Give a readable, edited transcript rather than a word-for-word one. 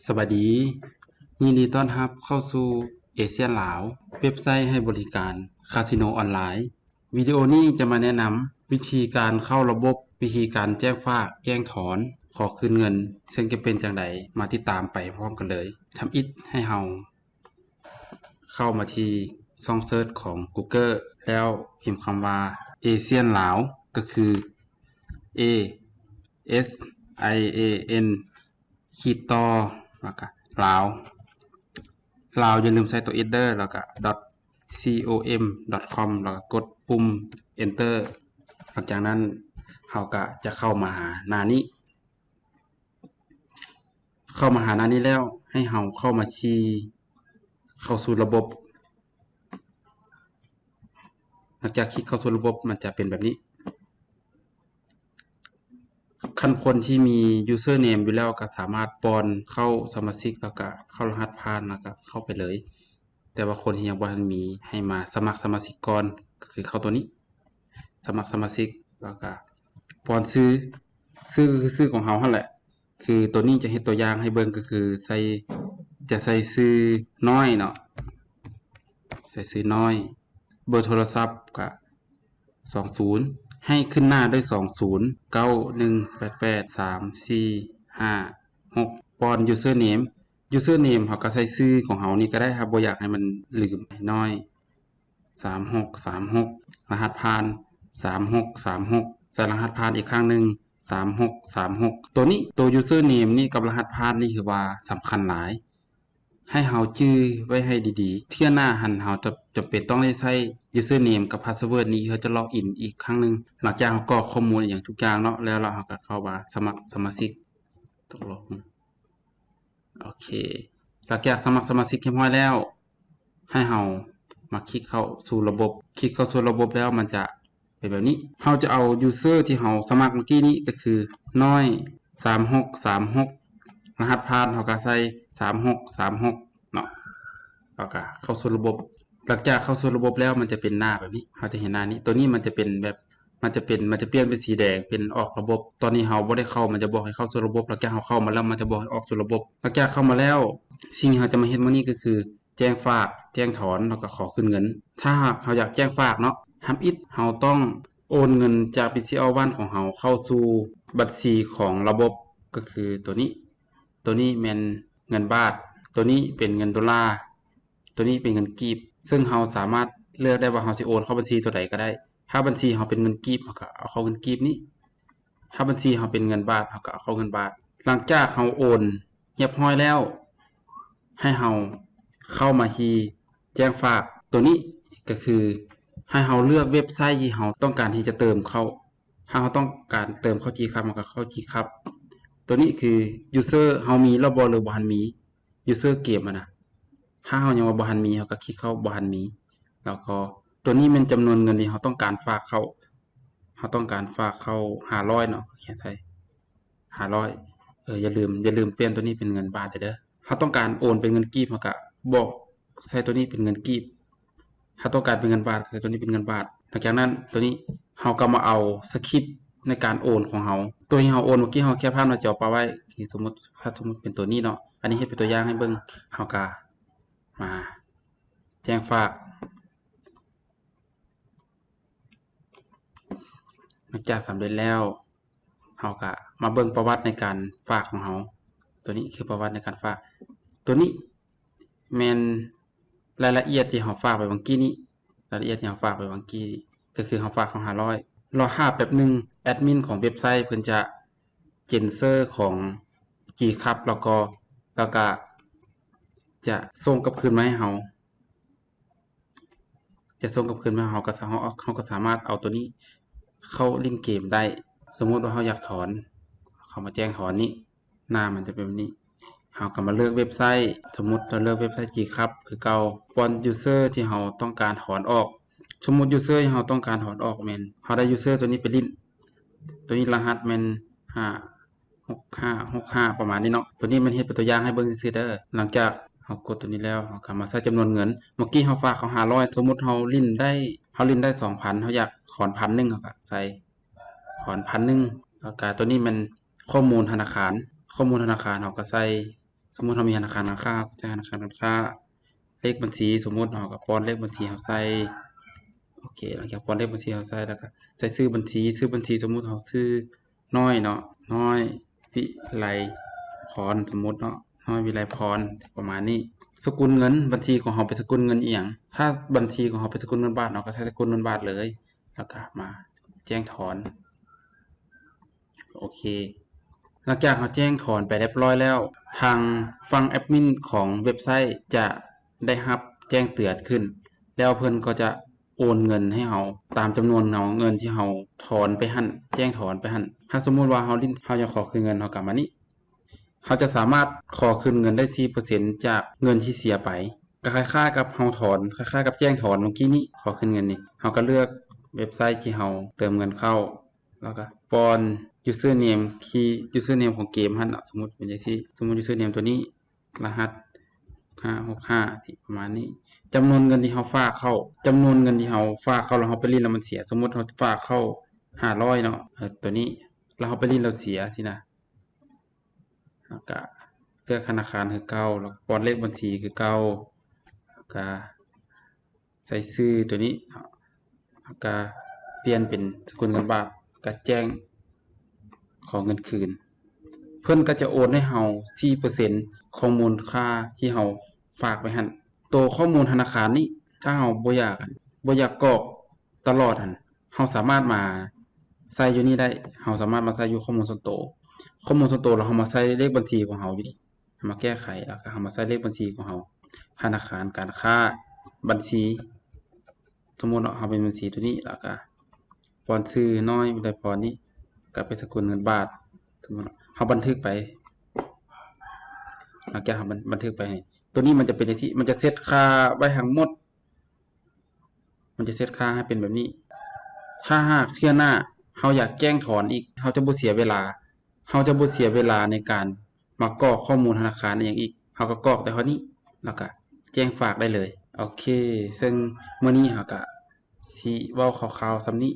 สวัสดียินดีต้อนรับเข้าสู่เอเชียนลาวเว็บไซต์ให้บริการคาสิโนออนไลน์วิดีโอนี้จะมาแนะนำวิธีการเข้าระบบวิธีการแจ้งฝากแจ้งถอนขอคืนเงินซึ่งจะเป็นจังไดมาติดตามไปพร้อมกันเลยทำอิฐให้เฮาเข้ามาที่ช่องเซิร์ชของ Google แล้วพิมพ์คำว่าเอเชียนลาวก็คือ A S I A N ขีดต่อแล้วก็ลาวอย่าลืมใส่ตัว enter แล้วก็ .com แล้วก็กดปุ่ม enter หลังจากนั้นเราก็จะเข้ามาหาหน้านี้แล้วให้เราเข้ามาเข้าสู่ระบบหลังจากคลิกเข้าสู่ระบบมันจะเป็นแบบนี้คันคนที่มี username อยู่แล้วก็สามารถป้อนเข้าสมาชิกแล้วก็เข้ารหัสผ่านแล้วก็เข้าไปเลยแต่ว่าคนที่ยังบ่ทันมีให้มาสมัครสมาชิกก่อนก็คือเข้าตัวนี้สมัครสมาชิกแล้วก็ป้อนชื่อของเฮาหั่นแหละคือตัวนี้จะเฮ็ดตัวอย่างให้เบิ่งก็คือใส่ชื่อน้อยเนาะใส่ชื่อน้อยเบอร์โทรศัพท์ก็20ให้ขึ้นหน้าด้วย20 9188 3456ป้อน username เขาก็ใส่ชื่อของเฮานี่ก็ได้ครับบ่อยากให้มันลืมน้อย3636รหัสผ่าน3636ใส่รหัสผ่านอีกครั้งหนึง3636ตัวนี้ตัว username นี่กับรหัสผ่านนี่คือว่าสำคัญหลายให้เฮาชื่อไว้ให้ดีๆเที่ยหน้าหันเฮาจะเป็นต้องได้ใช้ username กับ password นี้เขาจะล็อกอินอีกครั้งนึงหลังจากเฮากรอกข้อมูลอย่างทุกอย่างเนาะแล้วเราก็เข้ามาสมัครสมาชิกตกลงโอเคหลังจากสมัครสมาชิกเรียบร้อยแล้วให้เฮามาคลิกเข้าสู่ระบบแล้วมันจะเป็นแบบนี้เฮาจะเอา user ที่เฮาสมัครเมื่อกี้นี้ก็คือน้อย3636รหัสผ่านเฮาก็ใส่3636เนาะแล้วก็เข้าสู่ระบบหลังจากเข้าสู่ระบบแล้วมันจะเป็นหน้าแบบนี้เฮาจะเห็นหน้านี้ตัวนี้มันจะเป็นแบบมันจะเปลี่ยนเป็นสีแดงเป็นออกระบบตอนนี้เฮาบ่ได้เข้ามันจะบอกให้เข้าสู่ระบบหลังจากเฮาเข้ามาแล้วมันจะบอกให้ออกสู่ระบบหลังจากเข้ามาแล้วสิ่งที่เฮาจะมาเฮ็ดมื้อนี้ก็คือแจ้งฝากแจ้งถอนแล้วก็ขอคืนเงินถ้าหากเฮาอยากแจ้งฝากเนาะทำอิฐเฮาต้องโอนเงินจาก BCL One ของเฮาเข้าสู่บัญชีของระบบก็คือตัวนี้แม่นเงินบาทตัวนี้เป็นเงินดอลลาร์ตัวนี้เป็นเงินกีบซึ่งเฮาสามารถเลือกได้ว่าเฮาสิโอนเข้าบัญชีตัวใดก็ได้ถ้าบัญชีเฮาเป็นเงินกีบเฮาก็เอาเข้าเงินกีบนี้ถ้าบัญชีเฮาเป็นเงินบาทเฮาก็เอาเข้าเงินบาทหลังจากเฮาโอนเรียบร้อยแล้วให้เฮาเข้ามาที่แจ้งฝากตัวนี้ก็คือให้เฮาเลือกเว็บไซต์ที่เฮาต้องการที่จะเติมเข้าถ้าเฮาต้องการเติมเข้า GCash มันก็เข้า GCash ตัวนี้คือ user เฮามีแล้วบ่หรือบ่ทันมี user เกมนะถ้าเฮายังว่าบ่ทันมีเฮาก็คลิกเข้าบ่ทันมีแล้วก็ตัวนี้เป็นจำนวนเงินที่เฮาต้องการฝากเข้า500เนาะเขียนใส่500อย่าลืมเปลี่ยนตัวนี้เป็นเงินบาทเด้อเฮาต้องการโอนเป็นเงินกีบเฮาก็บอกใส่ตัวนี้เป็นเงินกีบถ้าต้องการเป็นเงินบาทใส่ตัวนี้เป็นเงินบาทหลังจากนั้นตัวนี้เฮาก็มาเอาสคริปต์ในการโอนของเฮาตัวที่เฮาโอนเมื่อกี้เฮาแค่ภาพหน้าจอปาไว้คือสมมุติเป็นตัวนี้เนาะอันนี้เฮ็ดเป็นตัวอย่างให้เบิ่งเฮาก็มาแจ้งฝากหลังจากสำเร็จแล้วเฮาก็มาเบิ่งประวัติในการฝากของเฮาตัวนี้คือประวัติในการฝากตัวนี้แม่นรายละเอียดที่เฮาฝากไปเมื่อกี้นี้รายละเอียดที่เฮาฝากไปเมื่อกี้ก็คือเฮาฝากของ500รอแป๊บนึงแอดมินของเว็บไซต์เพิ่นจะเจนเซอร์ของGCashแล้วก็จะส่งกลับคืนมาให้เฮาก็สามารถเอาตัวนี้เข้าลิงก์เกมได้สมมุติว่าเฮาอยากถอนเข้ามาแจ้งถอนนี้หน้ามันจะเป็นแบบนี้เฮาก็มาเลือกเว็บไซต์สมมุติเราเลือกเว็บไซต์ GCash คือเก่าป้อน user ที่เฮาต้องการถอนออกสมมุติ user ที่เฮาต้องการถอนออกแม่นเฮาได้ user ตัวนี้ไปลิ้นตัวนี้รหัสแม่น6565ประมาณนี้เนาะตัวนี้มันเฮ็ดเป็นตัวอย่างให้เบิ่งซื่อๆเด้อหลังจากเฮากดตัวนี้แล้วเฮาก็มาใส่จำนวนเงินเมื่อกี้เฮาฝากเขา500สมมุติเฮาลิ้นได้ 2,000 เฮาอยากถอน 1,000 เฮาก็ใส่ถอน 1,000 แล้วก็ตัวนี้มันข้อมูลธนาคารเฮาก็ใส่ สมมุติเรามีธนาคารการค้าใช้ธนาคารการค้าเลขบัญชีสมมุติเราก็ป้อนเลขบัญชีเราใส่โอเคหลังจากป้อนเลขบัญชีเราใส่แล้วก็ใส่ชื่อบัญชีสมมุติเราชื่อน้อยเนาะน้อยวิไลพรสมมุติเนาะน้อยวิไลพรประมาณนี้สกุลเงินบัญชีของเราเป็นสกุลเงินอีหยังถ้าบัญชีของเราเป็นสกุลเงินบาทเราก็ใช้สกุลเงินบาทเลยแล้วก็มาแจ้งถอนโอเคหลังจากเราแจ้งถอนไปเรียบร้อยแล้วทางฝั่งแอดมินของเว็บไซต์จะได้รับแจ้งเตือนขึ้นแล้วเพิ่นก็จะโอนเงินให้เราตามจำนวนเงินที่เราถอนไปหั่นแจ้งถอนไปหั่นถ้าสมมุติว่าเราอยากขอคืนเงินเรากลับมานี้เราจะสามารถขอคืนเงินได้ 4% จากเงินที่เสียไปก็คล้ายๆกับเราถอนคล้ายๆกับแจ้งถอนเมื่อกี้นี้ขอคืนเงินนี่เราก็เลือกเว็บไซต์ที่เราเติมเงินเข้าแล้วก็ป้อน username key username ของเกมหั่นสมมุติเป็นจังซี่สมมุติ username ตัวนี้รหัส565ที่ประมาณนี้จำนวนเงินที่เราฝากเข้าจำนวนเงินที่เราฝากเข้าแล้วเราไปลิ้นแล้วมันเสียสมมุติเราฝากเข้า500เนาะตัวนี้แล้วเราไปลิ้นแล้วเสียที่นะแล้วก็เลือกธนาคารคือเก่าแล้วป้อนเลขบัญชีคือเก่าแล้วก็ใส่ชื่อตัวนี้แล้วก็เปลี่ยนเป็นสกุลเงินบาทก็แจ้งขอเงินคืนเพิ่นก็จะโอนให้เรา 4% ของมูลค่าที่เราฝากไว้หั่นตัวข้อมูลธนาคารนี้ถ้าเราบ่อยากกรอกตลอดหั่นเราสามารถมาใส่อยู่นี่ได้เราสามารถมาใส่อยู่ข้อมูลส่วนตัวแล้วเรามาใส่เลขบัญชีของเราอยู่นี่มาแก้ไขแล้วก็เรามาใส่เลขบัญชีของเราธนาคารการค้าบัญชีสมมุติเราเป็นบัญชีตัวนี้แล้วก็ป้อนชื่อน้อยวิไลพรนี้ก็เป็นสกุลเงินบาทสมมุติเราบันทึกไปหลังจากเราบันทึกไปตัวนี้มันจะเป็นที่มันจะเซตค่าไว้ทั้งหมดมันจะเซตค่าให้เป็นแบบนี้ถ้าหากเทื่อหน้าเราอยากแจ้งถอนอีกเราจะบ่เสียเวลาในการมากรอกข้อมูลธนาคารอย่างอีกเราก็กรอกแต่เท่านี้แล้วก็แจ้งฝากได้เลยโอเคซึ่งมื้อนี้เราก็สิเว้าคร่าวๆส่ำนี้